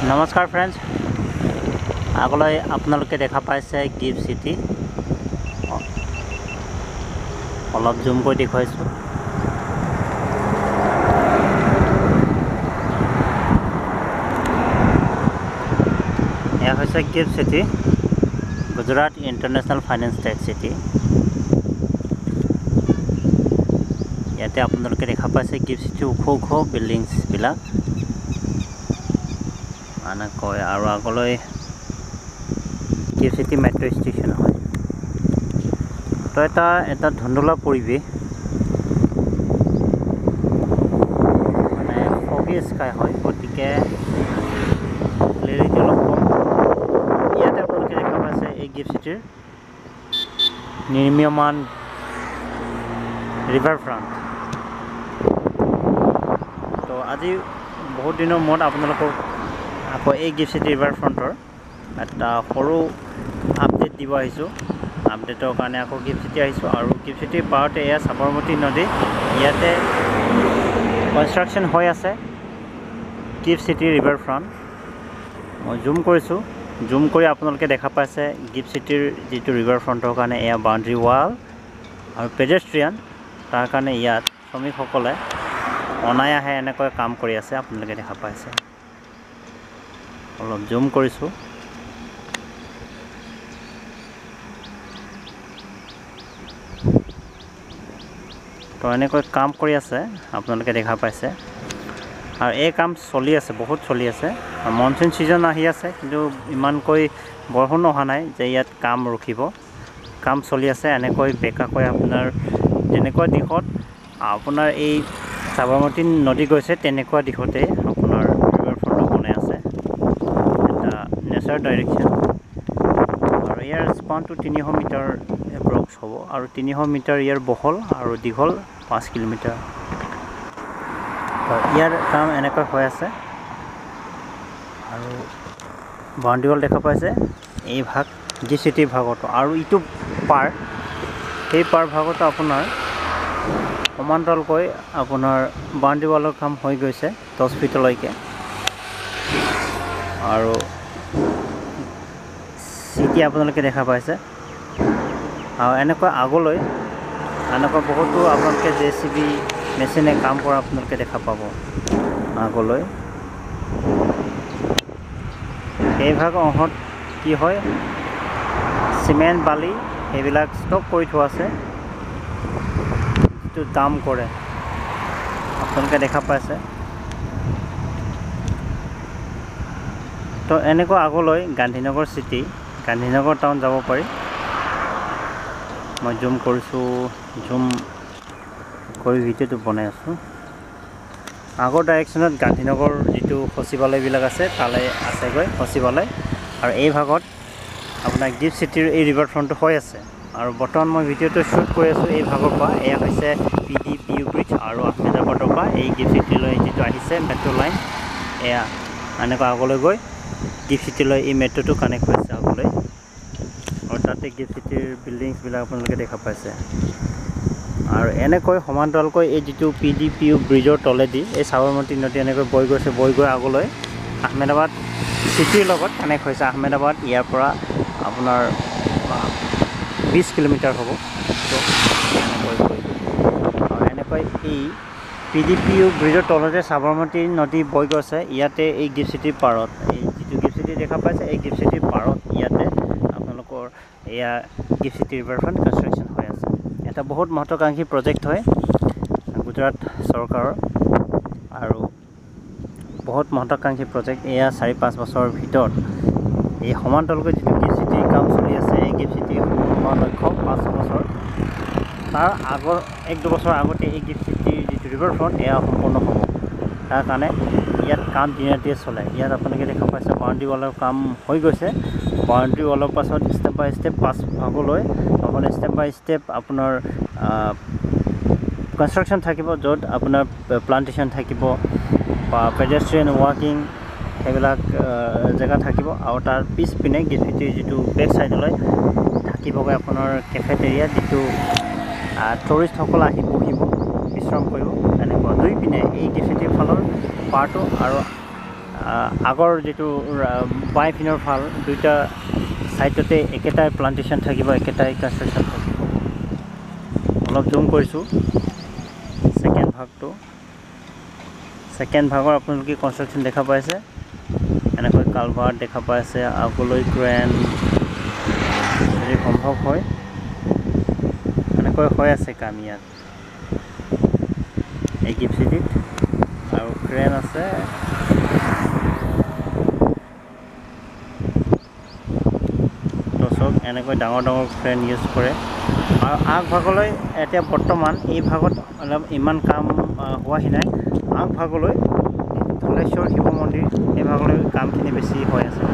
নমস্কাৰ ফ্ৰেণ্ডছ, আগলৈ আপোনালোকে দেখা পাইছে গিফ্ট চিটি। অলপ জুম কৰি দেখুৱাইছোঁ। এয়া হৈছে GIFT city, Gujarat international finance tech city. ইয়াতে আপোনালোকে দেখা পাইছে গিফ্ট চিটি ওখ ওখ বিল্ডিংছবিলাক এনেকৈ, আৰু আগলৈ গিফ্ট চিটি মেট্ৰ' ষ্টেচন হয়। তো এটা ধুন্দুলা পৰিৱেশ, মানে ফগি স্কাই হয়, গতিকে ক্লেৰিটি অলপ কম। ইয়াতে আপোনালোকে দেখা পাইছে এই গিফ্ট চিটিৰ নিৰ্মীয়মান ৰিভাৰ ফ্ৰণ্ট। তো আজি বহুত দিনৰ মূৰত আপোনালোকক আকৌ এই গিফ্ট চিটি ৰিভাৰ ফ্ৰণ্টৰ এটা সৰু আপডেট দিব আহিছোঁ। আপডেটৰ কাৰণে আকৌ গিফ্ট চিটি আহিছোঁ, আৰু গিফ্ট চিটিৰ পাৰতে এয়া সাবৰমতী নদী। ইয়াতে কনষ্ট্ৰাকশ্যন হৈ আছে গিফ্ট চিটি ৰিভাৰ ফ্ৰণ্ট। মই জুম কৰিছোঁ, জুম কৰি আপোনালোকে দেখা পাইছে গিফ্ট চিটিৰ যিটো ৰিভাৰ ফ্ৰণ্টৰ কাৰণে এয়া বাউণ্ডেৰী ৱাল আৰু পেডেষ্ট্ৰিয়ান। তাৰ কাৰণে ইয়াত শ্ৰমিকসকলে অনায়াসে এনেকৈ কাম কৰি আছে, আপোনালোকে দেখা পাইছে। অলপ জুম কৰিছোঁ। তো এনেকৈ কাম কৰি আছে, আপোনালোকে দেখা পাইছে। আৰু এই কাম চলি আছে, বহুত চলি আছে। মনচুন ছিজন আহি আছে, কিন্তু ইমানকৈ বৰষুণ অহা নাই যে ইয়াত কাম ৰখিব। কাম চলি আছে এনেকৈ বেকাকৈ। আপোনাৰ যেনেকুৱা দিশত আপোনাৰ এই সাবৰমতী নদী গৈছে, তেনেকুৱা দিশতে আপোনাৰ ৰিভাৰ ফ্ৰণ্টটো বনাই আছে। এটা নেচাৰ ডাইৰেকশ্যন, আৰু ইয়াৰ স্পানটো 300 মিটাৰ এপ্ৰক্স হ'ব, আৰু 300 মিটাৰ ইয়াৰ বহল আৰু দীঘল 5 কিলোমিটাৰ। ইয়াৰ কাম এনেকৈ হৈ আছে। আৰু বাউণ্ডেৰী ৱাল দেখা পাইছে এই ভাগ গিফ্ট চিটিৰ ভাগতো, আৰু ইটো পাৰ, সেই পাৰ ভাগতো আপোনাৰ সমান্তৰালকৈ আপোনাৰ বাউণ্ডেৰী ৱালৰ কাম হৈ গৈছে 10 ফিটলৈকে। আৰু চিটি আপোনালোকে দেখা পাইছে। আৰু এনেকুৱা আগলৈ এনেকুৱা বহুতো আপোনালোকে JCB মেচিনে কাম কৰা আপোনালোকে দেখা পাব আগলৈ। এই ভাগ অংশত কি হয়, চিমেণ্ট বালি সেইবিলাক ষ্টক কৰি থোৱা আছে, যিটো দাম কৰে আপোনালোকে দেখা পাইছে। তো এনেকুৱা আগলৈ গান্ধীনগৰ চিটি, গান্ধীনগৰ টাউন যাব পাৰি। মই জুম কৰিছোঁ, জুম কৰি ভিডিঅ'টো বনাই আছোঁ। আগৰ ডাইৰেকশ্যনত গান্ধীনগৰ যিটো সচিবালয়বিলাক আছে তালৈ আছেগৈ সচিবালয়, আৰু এই ভাগত আপোনাৰ গিফ্ট চিটিৰ এই ৰিভাৰ ফ্ৰণ্টটো হৈ আছে। আৰু বৰ্তমান মই ভিডিঅ'টো শ্বুট কৰি আছোঁ এই ভাগৰ পৰা। এয়া হৈছে PDPU ব্ৰিজ, আৰু আহমেদাবাদৰ পৰা এই গিফ্ট চিটিলৈ যিটো আহিছে মেট্ৰ' লাইন, এয়া এনেকুৱা আগলৈ গৈ গিফ্ট চিটিলৈ এই মেট্ৰ'টো কানেক্ট হৈছে আগলৈ। আৰু তাতে গিফ্ট চিটিৰ বিল্ডিংছবিলাক আপোনালোকে দেখা পাইছে। আৰু এনেকৈ সমান্তৰালকৈ এই যিটো PDPU ব্ৰিজৰ তলেদি এই সাবৰমতী নদী এনেকৈ বৈ গৈছে, বৈ গৈ আগলৈ আহমেদাবাদ চিটিৰ লগত কানেক্ট হৈছে। আহমেদাবাদ ইয়াৰ পৰা আপোনাৰ 20 কিলোমিটাৰ হ'ব। তো এনেকৈ গৈ, আৰু এনেকৈ এই PDPU ব্ৰিজৰ তলতে সাবৰমতী নদী বৈ গৈছে। ইয়াতে এই গিফ্ট চিটিৰ পাৰত, এই যিটো গিফ্ট চিটি দেখা পাইছে, এই গিফ্ট চিটিৰ পাৰত ইয়াতে আপোনালোকৰ এয়া gift city river front construction হৈ আছে। এটা বহুত মহত্বাকাংক্ষী প্ৰজেক্ট হয় গুজৰাট চৰকাৰৰ, আৰু বহুত মহত্বাকাংক্ষী প্ৰজেক্ট। এয়া 4-5 বছৰৰ ভিতৰত এই সমান্তৰালকৈ যিটো গিফ্ট চিটিৰ কাম চলি আছে, এই গিফ্ট চিটি হোৱাৰ লক্ষ্য 5 বছৰ, তাৰ আগৰ 1-2 বছৰ আগতে এই গিফ্ট চিটিৰ যিটো ৰিভাৰ ফ্ৰণ্ট এয়া সম্পূৰ্ণ হ'ব। তাৰ কাৰণে ইয়াত কাম দিনে ৰাতিয়ে চলে। ইয়াত আপোনালোকে দেখা পাইছে বাউণ্ডেৰী ৱালৰ কাম হৈ গৈছে। বাউণ্ডেৰী ৱালৰ পাছত ষ্টেপ বাই ষ্টেপ 5 ভাগলৈ আপোনাৰ ষ্টেপ বাই ষ্টেপ আপোনাৰ কনষ্ট্ৰাকশ্যন থাকিব, য'ত আপোনাৰ প্লান্টেশ্যন থাকিব বা পেডেষ্ট্ৰিয়ান ৱাকিং সেইবিলাক জেগা থাকিব। আৰু তাৰ পিছপিনে গিফ্ট চিটিৰ যিটো বেক চাইডলৈ থাকিবগৈ আপোনাৰ কেফেটেৰিয়া, যিটো টুৰিষ্টসকল আহি বহিব, বিশ্ৰাম কৰিব। এনেকুৱা দুই পিনে এই গিফ্ট চিটিৰ ফালৰ পাৰ্টো আৰু আগৰ যিটো বাই পিনৰ ফাল দুইটা সাইডতে একেটাই প্লান্টেশন থাকিব একেটাই কনস্ট্ৰাকশন থাকিব অলপ জুম কৰিছোঁ সেকেন্ড ভাগৰ আপোনালোকে কনস্ট্ৰাকশন দেখা পাইছে এনেকৈ কালভাৰ্ট দেখা পাইছে আগলৈ ক্ৰেন যদি সম্ভৱ হয় এনেকৈ হৈ আছে কাম ইয়াত এই গিফ্ট চিটিত আৰু ক্ৰেন আছে দৰ্শক এনেকৈ ডাঙৰ ক্ৰেন ইউজ কৰে আৰু আগভাগলৈ এতিয়া বৰ্তমান এই ভাগত অলপ ইমান কাম হোৱাহি নাই আগভাগলৈ ধলেশ্বৰ শিৱ মন্দিৰ এই ভাগলৈ কামখিনি বেছি হৈ আছে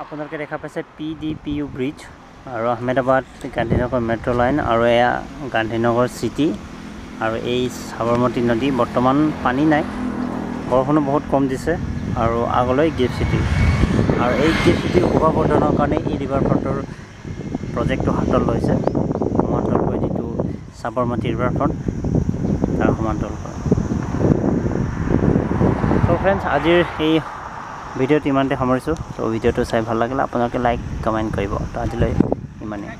আপোনালোকে দেখা পাইছে PDPU ব্ৰিজ আৰু আহমেদাবাদ গান্ধীনগৰ মেট্ৰ' লাইন আৰু এয়া গান্ধীনগৰ চিটি আৰু এই সাবৰমতী নদী বৰ্তমান পানী নাই বৰষুণো বহুত কম দিছে আৰু আগলৈ গিফ্ট চিটি আৰু এই গিফ্ট চিটিৰ শোভাবৰ্ধনৰ কাৰণে এই ৰিভাৰ ফ্ৰণ্টৰ প্ৰজেক্টটো হাতত লৈছে সমান্তৰালকৈ যিটো সাবৰমতী ৰিভাৰ ফ্ৰণ্ট তাৰ সমান্তৰালকৈ তো ফ্ৰেণ্ডছ আজিৰ এই ভিডিঅ'টো ইমানতে সামৰিছোঁ তো ভিডিঅ'টো চাই ভাল লাগিলে আপোনালোকে লাইক কমেণ্ট কৰিব তো আজিলৈ ইমানেই